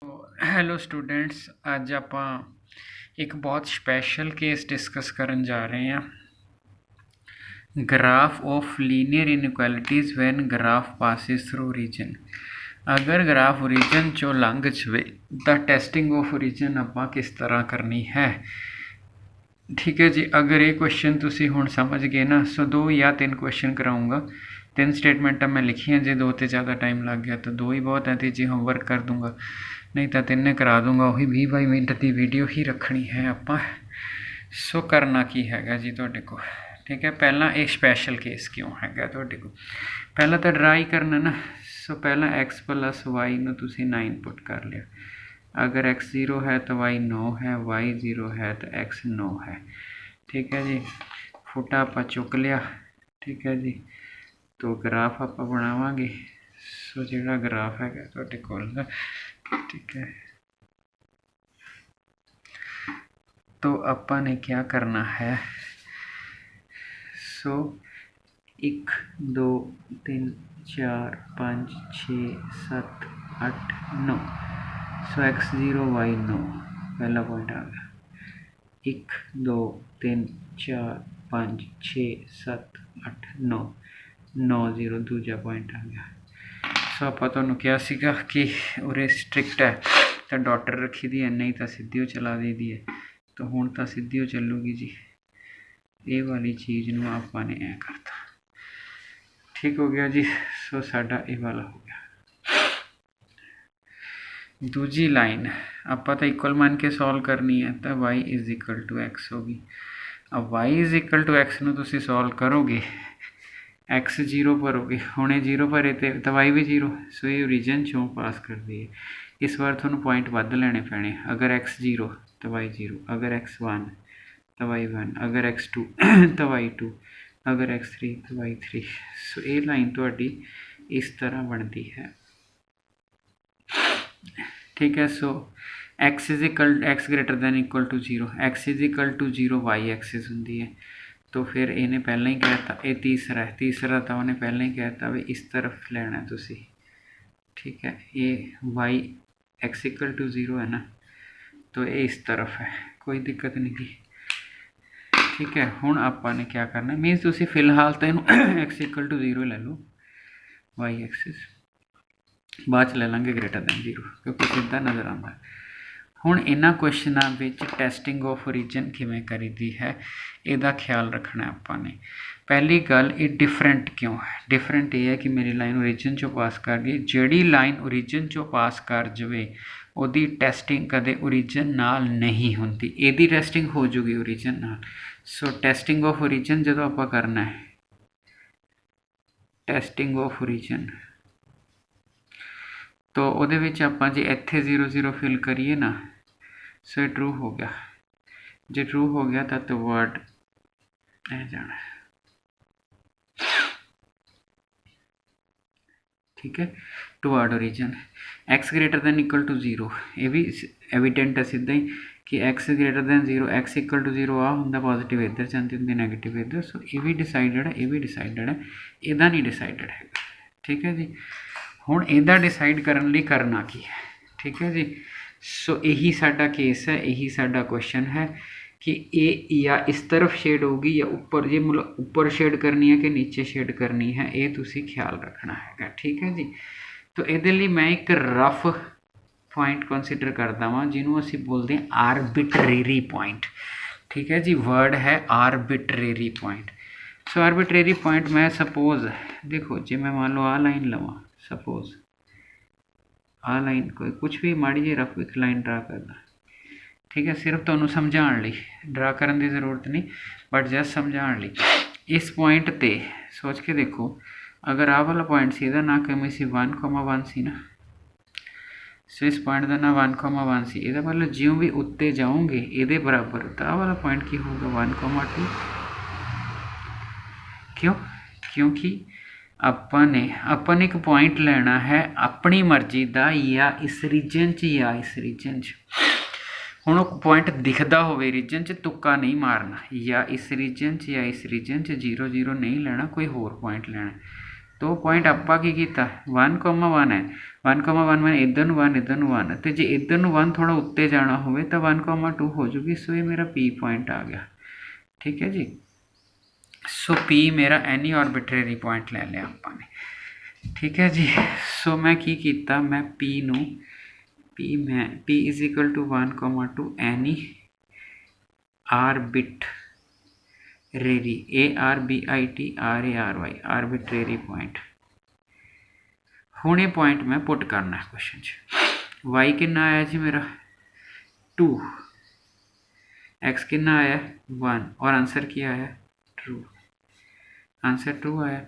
Hello students, ਅੱਜ ਆਪਾਂ ਇੱਕ ਬਹੁਤ ਸਪੈਸ਼ਲ ਕੇਸ ਡਿਸਕਸ ਕਰਨ ਜਾ ਰਹੇ ਹਾਂ। Graph of linear inequalities when graph passes through region. ਅਗਰ ਗ੍ਰਾਫ ਓਰੀਜਨ ਚੋਂ ਲੰਘ ਜਾਵੇ ਤਾਂ ਟੈਸਟਿੰਗ ਆਫ ਓਰੀਜਨ ਆਪਾਂ ਕਿਸ ਤਰ੍ਹਾਂ ਕਰਨੀ ਹੈ। ਠੀਕ ਹੈ ਜੀ, ਅਗਰ ਇਹ ਕੁਐਸਚਨ ਤੁਸੀਂ ਹੁਣ ਸਮਝ ਗਏ ਨਾ, ਸੋ 2 ਜਾਂ 3 ਕੁਐਸਚਨ ਕਰਾਊਂਗਾ। 3 ਸਟੇਟਮੈਂਟਾਂ ਮੈਂ ਲਿਖੀਆਂ, ਜੇ 2 ਤੇ ज़्यादा टाइम लग गया तो 2 ही बहुत है, तीजी होमवर्क कर दूंगा, नहीं तो 3 करा दूंगा। वही 20-22 मिनट की वीडियो ही रखनी है आप। सो करना की हैगा जी तुहाडे को, ठीक है। पहला एक स्पैशल केस क्यों हैगा तुहाडे को, पहला तो ड्रा ही करना ना। सो पहला x + y नूं तुसीं 9 पुट कर लिया। अगर x 0 है तो y 9 है, y 0 है तो x 9 है, ठीक है जी। फुटा आप चुक लिया, ठीक है जी। तो ग्राफ आप बनावांगे। सो जिहड़ा ग्राफ है तुहाडे कोल, ठीक है। तो आपां ने क्या करना है, सो 1 2 3 4 5 6 7 8 9। सो x 0 y 9 पहला पॉइंट आ गया। 1 2 3 4 5 6 7 8 9 9 0 दूजा पॉइंट आ गया। सो आप तुहानूं कहा सीगा कि उरे स्ट्रिक्ट है तो डॉटर रखी दी है, नहीं तो सीधी चला दी दी है। तो हुण तो सीधी चलूगी जी। ये वाली चीज़ नूं आपां ने ऐ करता, ठीक हो गया जी। सो साडा ये वाला हो गया। दूजी लाइन आपां तो इक्वल मान के सॉल्व करनी है, तो y = x होगी। अब y = x नूं तुसीं सॉल्व करोगे, x 0 भरोगे, हुणे 0 भरे तो y भी 0। सो ये ओरीजन चों पास कर दी है। इस बार थोड़ा पॉइंट वध लेने पैने। अगर x 0 तो y 0, अगर x 1 तो y 1, अगर x 2 तो y 2, अगर x 3 तो y 3। सो ये लाइन तुहाडी इस तरह बनती है, ठीक है। सो x > 0, x = 0 y एक्सिस होंगी है। तो फिर इन्हें पहले ही कहता, ये तीसरा है, तीसरा तो उन्हें पहले ही कहता भी इस तरफ लेना तुसी, ठीक है। ये y x = 0 है ना, तो ये इस तरफ है, कोई दिक्कत नहीं की, ठीक है। हुण आपां ने क्या करना, मीनस तुसी फिलहाल तो इनू x = 0 ले लो, y एक्सिस, बाद ले लेंगे > 0 क्योंकि सीधा नज़र आता है। हुण इन्हां क्वेश्चनां विच टैसटिंग ऑफ ओरीजन किवें करीदी है, इहदा ख्याल रखना आपां ने। पहली गल, ये डिफरेंट क्यों है। डिफरेंट ये है कि मेरी लाइन ओरीजन चों पास कर गई। जिहड़ी लाइन ओरीजन चों पास कर जाए उहदी टैसटिंग कदे ओरीजन नाल नहीं हुंदी, इहदी टैसटिंग हो जूगी ओरीजन नाल। सो टैसटिंग ऑफ ओरीजन जदों आपां करना है, टैसटिंग ऑफ ओरीजन, तो उहदे विच आपां जे इत्थे 0 0 फिल करिए ना, सो ट्रू हो गया। जे ट्रू हो गया तो वर्ड ऐ जाना है, ठीक है। टुवर्ड ओरीजन x > 0, ये भी एविडेंट है सीधा ही कि x > 0, x = 0 आ होंदा, पॉजिटिव इधर जाती होंगी, नैगेटिव इधर। सो ये भी डिसाइडेड है, ये भी डिसाइडेड है, इहदा नहीं डिसाइडेड है, ठीक है जी। हुण इहदा डिसाइड करने लई करना की है, ठीक है जी। सो यही साडा केस है, यही साडा क्वेश्चन है कि ये या इस तरफ शेड होगी या ऊपर, ये मतलब ऊपर शेड करनी है कि नीचे शेड करनी है, ये तुसी ख्याल रखना है, ठीक है जी। तो ये लिए मैं एक रफ पॉइंट कंसीडर करता वहाँ, जिन्होंने असीं बोलते हैं आरबिटरेरी पॉइंट, ठीक है जी। वर्ड है आरबिटरेरी पॉइंट। सो आरबिटरेरी पॉइंट मैं सपोज, देखो जे मैं मान लो आ लाइन लवां, सपोज आ लाइन, कोई कुछ भी माड़ी जी रफ एक लाइन ड्रा करना, ठीक है। सिर्फ तुहानूं समझाउण लई, ड्रा करन दी जरूरत नहीं, बट जस्ट समझाउण लई। इस पॉइंट ते सोच के देखो, अगर आ वाला पॉइंट सी, इहदा ना कमी सी 1,1 सी ना, सो इस पॉइंट का ना 1,1 सी, इहदा मतलब ज्यों भी उत्ते जाओगे इहदे बराबर, तो आ वाला पॉइंट की होगा 1,2। क्यों? क्योंकि अपन एक पॉइंट लेना है अपनी मर्जी का, या इस रीजन च या इस रीजन च। हुण पॉइंट दिखता हो रीजन च, तुक्का नहीं मारना, या इस रीजन च या इस रीजन च, 0 0 नहीं लेना, कोई होर पॉइंट लेना। तो पॉइंट आपां की कीता 1,1 है 1,1 मैंने इधर नूं 1 इधर नूं 1 तो जे इधर नूं 1 थोड़ा उत्ते जाना होवे तो 1,2 हो जूगी। सो ये मेरा पी पॉइंट आ गया। ठीक है जी। सो पी मेरा एनी आर्बिट्रेरी पॉइंट ले लिया आपां ने। ठीक है जी। सो मैं की कीता, मैं पी नूं P is equal to 1,2 any arbitrary ARBITRARY arbitrary point. हुणे पॉइंट मैं पुट करना है क्वेश्चन च। वाई कितना आया जी मेरा 2, एक्स कितना आया 1 और आंसर क्या आया ट्रू। आंसर ट्रू आया।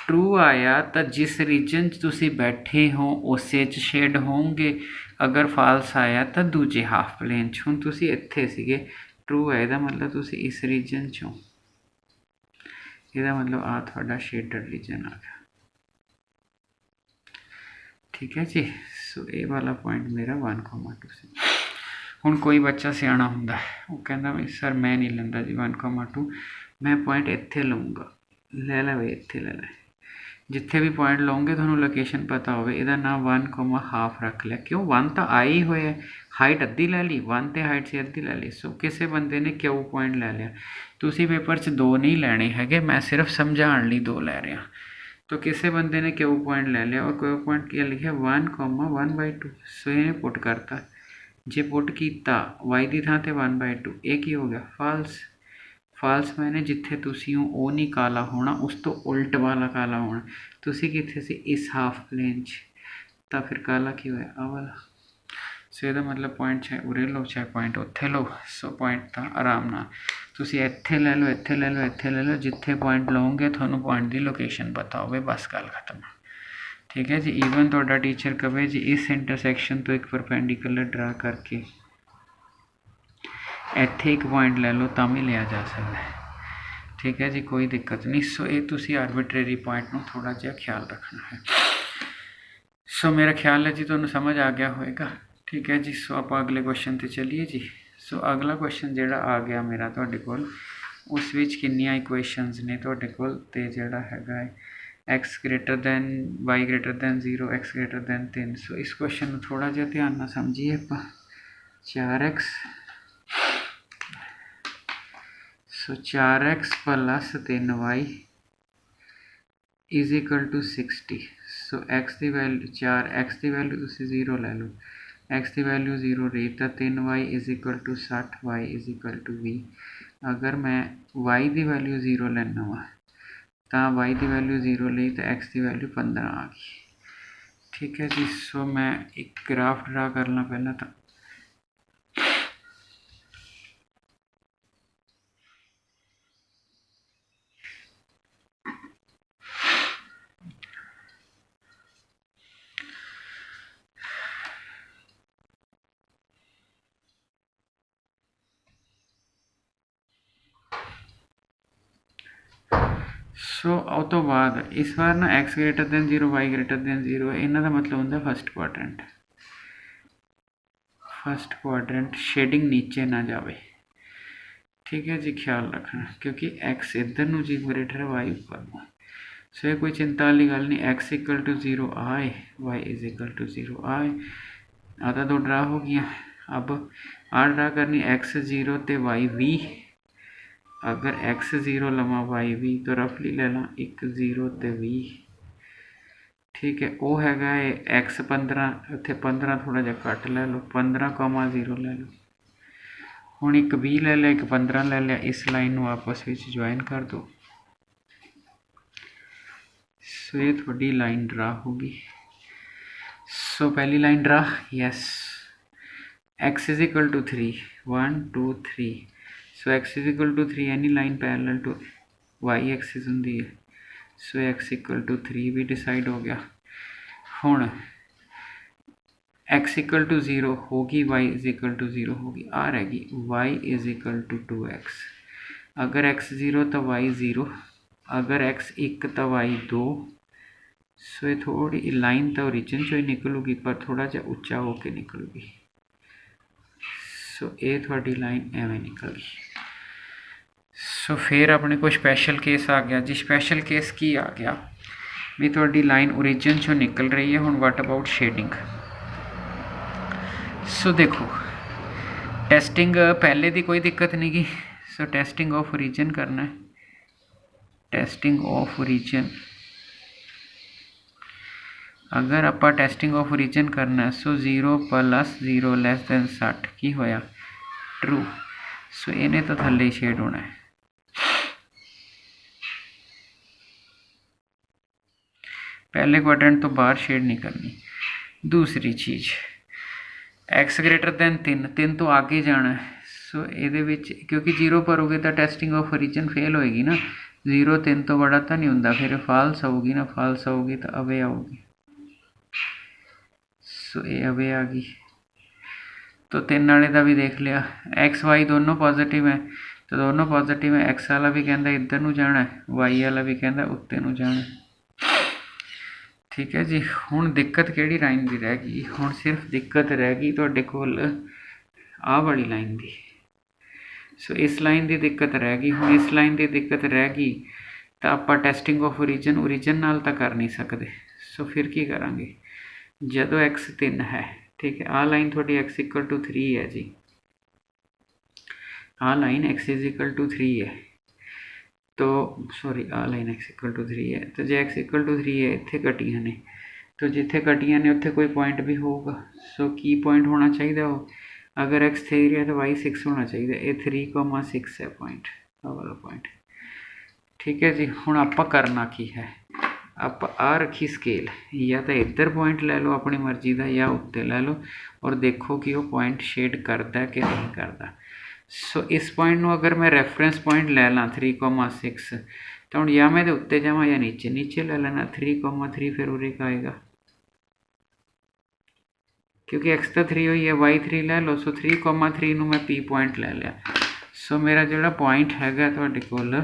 ट्रू आया तो जिस रीजन तुसी बैठे हो उसे च शेड होंगे। अगर फाल्स आया तो दूजे हाफ प्लेन च। हुण तुसी इत्थे सीगे, ट्रू है इहदा मतलब तुसी इस रीजन चो, इहदा मतलब आ तुहाडा शेडड रीजन आ गया। ठीक है जी। सो ये वाला पॉइंट मेरा 1,2 से। हुण कोई बच्चा सियाणा हुंदा वो कहंदा भी सर मैं नहीं लैंदा जी 1,2, मैं पॉइंट इत्थे लऊंगा। ले लै बई इत्थे ले लै, जिथे भी पॉइंट लाओगे थोड़ा लोकेशन पता हो। इहदा नाम 1,हाफ रख लिया। क्यों 1 तो आई ही होया, हाइट अद्धी लै ली 1 तो हाइट से अद्धी लै ली। सो किसी बंदे ने क्यों पॉइंट लै लिया। तुसी पेपर च 2 नहीं लैने हैगे, मैं सिर्फ समझाने लई 2 लै रहा। तो किसी बंदे ने क्यू पॉइंट ले लिया और क्यू पॉइंट क्या लिखा 1,1/2। सो ये पुट करता, जे पुट किया वाई की थां ते 1/2, ये की हो गया फाल्स। फाल्स मैंने जिथे तुसी हो वो नहीं काला होना, उस तो उल्ट वाला काला होना। तुसी किथे सी इस हाफ प्लेन च, तो फिर काला की होया आ वाला। सो ये मतलब पॉइंट चाहे उरे लो चाहे पॉइंट उत्थे लो। सो पॉइंट तो आराम ना तुसी इत्थे ले लो, इत्थे ले लो, इत्थे ले लो, जिथे पॉइंट लोगे थोनू पॉइंट की लोकेशन पता हो, बस गल खत्म। ठीक है जी। ईवन तुहाडा टीचर कहे जी इस इंटरसैक्शन तो एक परपेंडिकुलर ड्रा करके इत्थे एक पॉइंट ले लो तो भी लिया जा सकता है। ठीक है जी, कोई दिक्कत नहीं। सो ये तुसी आर्बिट्रेरी पॉइंट में थोड़ा जिहा ख्याल रखना है। सो मेरा ख्याल है जी तुहानू समझ आ गया होएगा। ठीक है जी। सो आप अगले क्वेश्चन पर चलिए जी। सो अगला क्वेश्चन जिहड़ा आ गया मेरा तुहाडे कोल, उस विच किन्नियां इक्वेशनस ने तुहाडे कोल, ते जिहड़ा हैगा है x greater than y greater than 0 x greater than 3। So इस क्वेश्चन में थोड़ा जिहा ध्यान नाल समझिए आप। 4x, so 4x plus 3y is equal to 60। So x की वैल्यू 4x की वैल्यू तुसी 0 ले लो, एक्स की वैल्यू 0 रही तो 3y is equal to 60, y is equal to 20। अगर मैं y की वैल्यू 0 लेना वा तो y की वैल्यू 0 ली तो x की वैल्यू 15 आ गई। ठीक है जी। सो मैं एक ग्राफ ड्रा करना पहला तो सो उस तो बाद इस बार ना x greater than 0 y greater than 0 इन्हों का मतलब होंगे first quadrant. First quadrant shading नीचे ना जाए। ठीक है जी, ख्याल रखना क्योंकि एक्स इधर नूं जी ग्रेटर है वाई ऊपर नूं। सो ये कोई चिंता वाली गल नहीं। एक्स इक्वल टू 0 आए, वाई इज इक्वल टू 0 आए। आधा 2 ड्रा हो गया। अब आ ड्रा करनी एक्स 0 तो वाई 20। अगर एक्स 0 लवां वाई 20 तो रफली ले ला 1 0 तो 20। ठीक है, वो हैगा एक्स 15, इतने 15 थोड़ा जहा घट ले लो, 15,0 ले लो। हुण एक 20 ले लिया, एक 15 ले लिया, इस लाइन में आपस में ज्वाइन कर दो। सो ये थोड़ी लाइन ड्रा होगी। सो पहली line draw, yes x is equal to 3 1 2 3। So x is equal to 3 any line parallel to y axis होंगी है। सो एक्स इक्वल टू 3 भी डिसाइड हो गया। हुण एक्स इक्वल टू 0 होगी, वाई इज इक्वल टू 0 होगी, आ रहेगी Y is equal to 2x। अगर एक्स 0 तो वाई 0, अगर एक्स 1 तो वाई 2। सो ये थोड़ी लाइन तो ओरिजिन चो ही निकलूगी पर थोड़ा जहा उच्चा होके निकलूगी। सो ये थोड़ी लाइन एवं निकल गई। सो फिर अपने को स्पैशल केस आ गया जी। स्पैशल केस की आ गया भी तुहाडी लाइन ओरिजिन चों निकल रही है। हुण वट अबाउट शेडिंग। सो देखो टेस्टिंग पहले दी कोई दिक्कत नहीं गी। सो टेस्टिंग ऑफ ओरिजिन करना है, टेस्टिंग ऑफ ओरिजिन। अगर आप टेस्टिंग ऑफ ओरिजिन करना है सो 0 + 0 < 60 की होया ट्रू। सो इन्हें तो थले ही शेड होना है। पहले क्वाड्रेंट तो बाहर शेड नहीं करनी। दूसरी चीज़ x ग्रेटर दैन 3 तो आगे जाना है। सो ये क्योंकि 0 पर होगी तो टेस्टिंग ऑफ ओरिजिन फेल होएगी ना। 0 3 तो बड़ा तो नहीं होंगे, फिर फाल्स आऊगी ना, फाल्स आऊगी तो अवे आऊगी। सो ये अवे आ गई। तो 3 वाले का भी देख लिया, एक्स वाई दोनों पॉजिटिव है तो दोनों पॉजिटिव है। एक्स वाला भी कहता इधर नूं जाना है, वाई वाला भी कहता उत्ते नूं जाना है। ठीक है जी। हुण दिक्कत किहड़ी लाइन की रह गई? हुण सिर्फ दिक्कत रह गई तुहाडे कोल आ वाली लाइन की। सो इस लाइन की दिक्कत रह गई। हुण इस लाइन की दिक्कत रह गई तो आप टेस्टिंग ऑफ ओरिजिन नाल तो कर नहीं सकते। सो फिर की करांगे? जदों x 3 है, ठीक है, आ लाइन थोड़ी x = 3 है जी, आ लाइन x = 3 है। तो सॉरी आ लाइन x = 3 है। तो जो x = 3 है इत्थे कटियां ने, तो जिथे कटियां ने उत्थे कोई पॉइंट भी होगा। सो की पॉइंट होना चाहिए वो, अगर x 3 है तो y 6 होना चाहिए। ये 3,6 है पॉइंट, वाला पॉइंट। ठीक है जी। हुण आपां करना की है, आप आ रखी स्केल, या तो इधर पॉइंट ले लो अपनी मर्जी का या उत्ते ले लो और देखो कि वो पॉइंट शेड करता कि नहीं करता। सो इस पॉइंट में अगर मैं रेफरेंस पॉइंट ले ला 3,6 तो हम या मैं उत्ते जावा या नीचे ले लेना 3,3 फिर उरे का आएगा क्योंकि x तो 3 हुई है, y 3 ले लो। सो 3,3 नूं मैं P पॉइंट ले लिया। सो मेरा जोड़ा पॉइंट हैगा तुहाडे कोल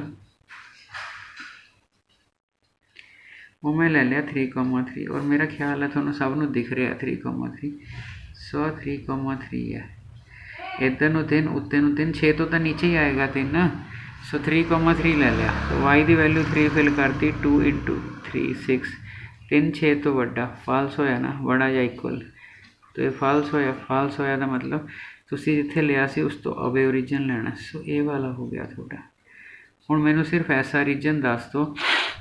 वो मैं ले लिया 3,3 और मेरा ख्याल है थोड़ा सब नूं दिख रहा है 3,3। सो 3,3 है, इधर नूं 3 उत्ते नूं 3, 6 तो नीचे ही आएगा 3। सो 3,3 ले लिया। तो y की वैल्यू 3 फिल करती, 2 × 3 6, 3 6 तो बड़ा फाल्स होया ना, बड़ा या इक्वल। तो ये फाल्स होया का मतलब तुसीं जिथे लिया सी उस तो अवे ओरिजिन लेना। सो ये वाला हो गया थोड़ा। हुण मैनूं सिर्फ ऐसा रीजन दस दो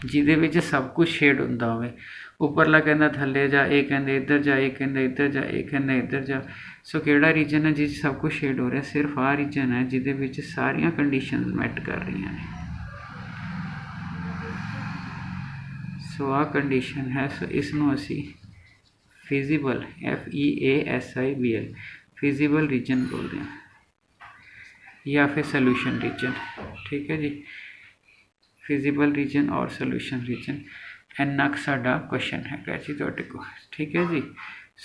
जिहदे विच सब कुछ शेड हुंदा होवे। उपरला कहंदा थल्ले जा, ये कहंदे इधर जा, ये कहंदा इधर जा, ये कहंदा इधर जा। सो किहड़ा रीजन है जिस सब कुछ शेड हो रहा? सिर्फ आ रीजन है जिहदे विच सारियां कंडीशनस मैट कर रही हैं। सो आ कंडीशन है। सो इसनूं असीं फिजिबल FEASIBL फिजिबल रीजन बोलते हैं या फिर सोल्यूशन रीजन। ठीक है जी, फिजिबल रीजन और सोल्यूशन रीजन। इन्ना क साडा क्वेश्चन है जी तुहाडे को। ठीक है जी।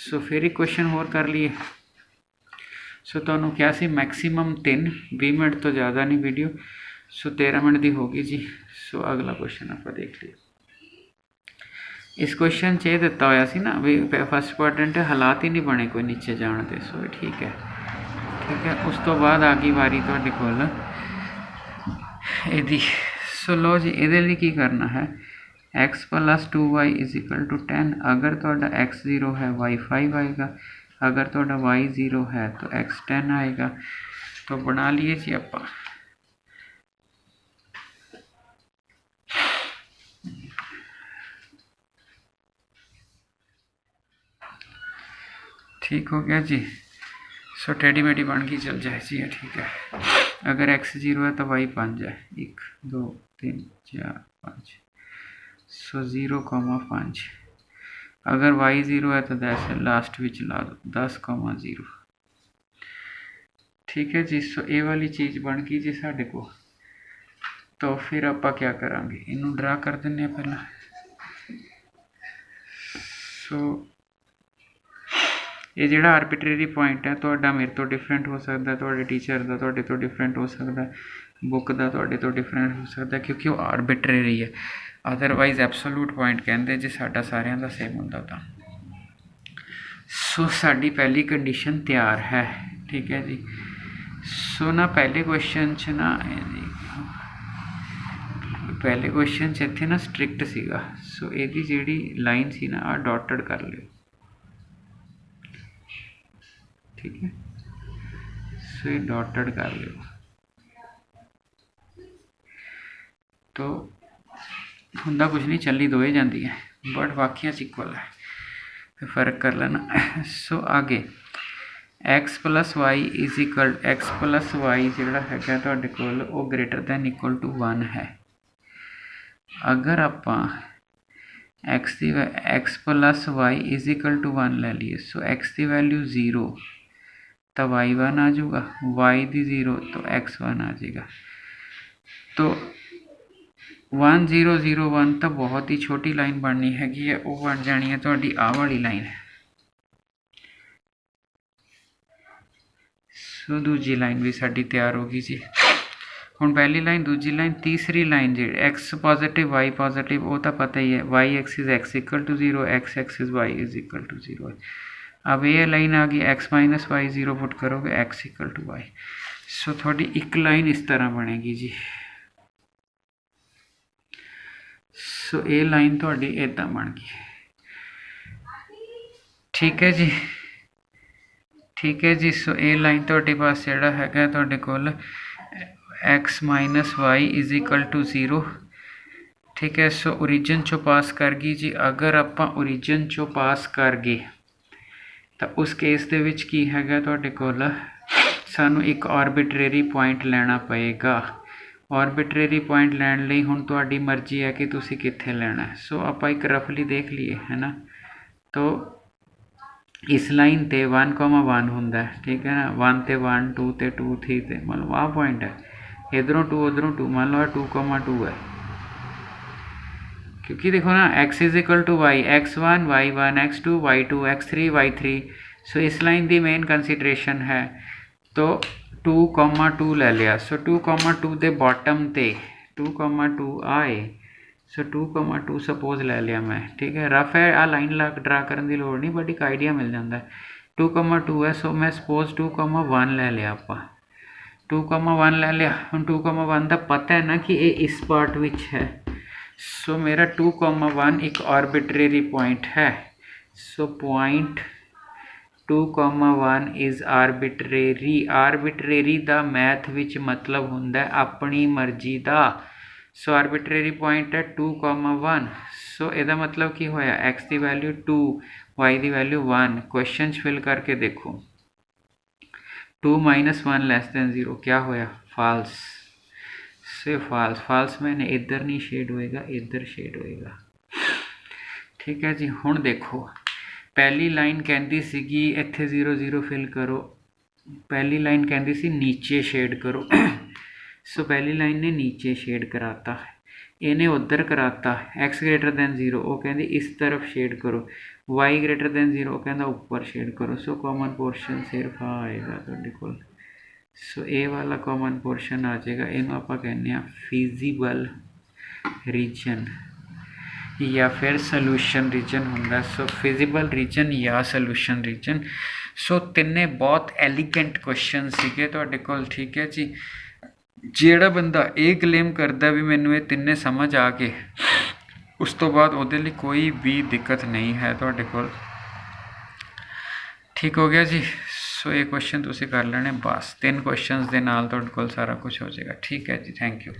सो फिर एक क्वेश्चन होर कर लिए। सो तुहानूं क्या सी मैक्सीमम 20 मिनट तो ज़्यादा नहीं वीडियो। सो 13 मिनट की होगी जी। सो अगला क्वेश्चन आप देख लिए। इस क्वेश्चन च दिता होया सी ना भी फर्स्ट क्वाड्रेंट हालात ही नहीं बने कोई नीचे जाने के। सो ठीक है, ठीक है। उस तो बाद आ गई वारी तुहाडे कोल इहदी। सो लो जी, इहदे लई की करना है, x + 2y = 10। अगर तुहाडा x 0 है y 5 आएगा, अगर तुहाडा y 0 है तो x 10 आएगा। तो बना लिए जी आपां। ठीक हो गया जी। सो टेढ़ी मेढ़ी बन गई, चल जाए जी। ठीक है। अगर x 0 है तो y 5 है, 1 2 3 4 5। सो 0,5। अगर y 0 है तो 10 है, लास्ट विच ला दो 10,0। ठीक है जी। सो ये वाली चीज़ बन गई जी साढ़े को। तो फिर आप क्या करांगे, इनू ड्रा कर देने पहला। सो ये जोड़ा आर्बिट्रेरी पॉइंट है तो मेरे तो डिफरेंट हो सकता, तो टीचर का तो डिफरेंट हो सकता, बुक का तो डिफरेंट हो सकता, क्योंकि वो आर्बिट्रेरी है। अदरवाइज एब्सोल्यूट पॉइंट कहते जे साडा सारिਆਂ ਦਾ सेम होंदा था। सो साडी पहली कंडीशन तैयार है। ठीक है जी। सो ना पहले क्वेश्चन च ना पहले क्वेश्चन 'ਚ ਇੱਥੇ ਨਾ ਸਟ੍ਰਿਕਟ ਸੀਗਾ, ਸੋ ਇਹਦੀ ਜਿਹੜੀ ਲਾਈਨ ਸੀ ਨਾ ਆ ਡਾਟਡ ਕਰ ਲਿਓ, ਠੀਕ ਹੈ। ਸੋ ਇਹ ਡਾਟਡ ਕਰ ਲਿਓ, तो ਹੁੰਦਾ कुछ नहीं, चली दो ही जाती है बट बाकियां इक्वल है, फिर फर्क कर लेना। सो आगे x plus y is equal x plus y जोड़ा है तुहाडे कोल वो ग्रेटर दैन इक्वल टू 1 है। अगर आप एक्स की x plus y is equal to 1 ले लीए, सो एक्स की वैल्यू 0 तो वाई 1 आ जाऊगा, वाई की 0 तो एक्स 1 आ जाएगा। तो 1001 तो बहुत ही छोटी लाइन बननी हैगी है, वो बन जानी है तुहाडी आह वाली लाइन। सो दूजी लाइन भी साडी तैयार होगी जी। हुण पहली लाइन, दूजी लाइन, तीसरी लाइन जी एक्स पॉजिटिव वाई पॉजिटिव वो तो पता ही है, y axis x equal to 0, x axis y is equal to 0 है। अब ये लाइन आ गई एक्स माइनस वाई 0 पुट करोगे x equal to y. So थोड़ी एक लाइन इस तरह बनेगी जी। सो ये लाइन थोड़ी इदा बन गई, ठीक है जी, ठीक है जी। सो ये लाइन थोड़े पास जोड़ा है थोड़े कोल x minus y is equal to 0, ठीक है। सो ओरिजिन चो पास कर गई जी। अगर आप ओरिजिन चो पास कर गए तो उस केस दे विच की हैगा तुहाडे कोल सानू एक आर्बिट्रेरी पॉइंट लेना पएगा। आर्बिट्रेरी पॉइंट लैन लई हुण तुहाडी मर्जी है कि तुसी कित्थे लेना है। सो आप एक रफली देख लिए है ना, तो इस लाइन ते 1,1 हुंदा है, ठीक है ना, 1 ते 1 2 ते 2 3 ते मतलब आ पॉइंट है, इधरों 2 उधरों 2, मान लो 2,2 है, क्योंकि देखो ना x is equal to y, x1 y1 x2 y2 x3 y3। So इस लाइन की मेन कंसीडरेशन है, तो 2,2 ले लिया। सो 2,2 दे बॉटम ते 2,2 आए, सो 2,2 सपोज ले लिया मैं, ठीक है। रफ है आ लाइन ला ड्रा करने की लोड़ नहीं, बट एक आइडिया मिल जाता है। 2,2 है, सो मैं सपोज 2,1 ले लिया, आप 2,1 ले लिया। हम 2,1 का पता है ना कि ये इस पार्ट विच है, सो मेरा 2,1 एक आर्बिट्रेरी पॉइंट है। So point 2,1 is arbitrary. Arbitrary दा मैथ विच मतलब हुंदा अपनी मर्जी दा। सो आर्बिट्रेरी पॉइंट है 2,1। सो इहदा मतलब की होया एक्स की वैल्यू 2 वाई की वैल्यू 1। क्वेश्चन फिल करके देखो 2 - 1 < 0 क्या होया, फाल्स। से फाल्स, फाल्स मैंने इधर नहीं शेड होएगा, इधर शेड होएगा, ठीक है जी। हुण देखो पहली लाइन कहती सी इत्थे 0 0 फिल करो, पहली लाइन कहती सी नीचे शेड करो। सो पहली लाइन ने नीचे शेड कराता, इन्हें उधर कराता, एक्स ग्रेटर दैन 0 वो कहती इस तरफ शेड करो, वाई ग्रेटर दैन 0 वो कहता ऊपर शेड करो। सो कॉमन पोर्शन सिर्फ आएगा तुहाडे कोल। सो ए वाला कॉमन पोर्शन आ जाएगा, इनू आपां कहने फिजिबल रीजन या फिर सोल्यूशन रीजन होंगे। सो फिजिबल रीजन या सोल्यूशन रीजन। सो तिन्ने बहुत एलिगेंट क्वेश्चन सीगे तुहाडे कोल, ठीक है जी। जिहड़ा बंदा ये क्लेम करता भी मैनू ये तिन्ने समझ आ गए, उस तो बाद उहदे लई कोई भी दिक्कत नहीं है तुहाडे कोल, ठीक हो गया जी। सो ये क्वेश्चन तुसीं कर लेने, बस 3 क्वेश्चन के नाल तुहाडे कोल सारा कुछ हो जाएगा, ठीक है जी। Thank you.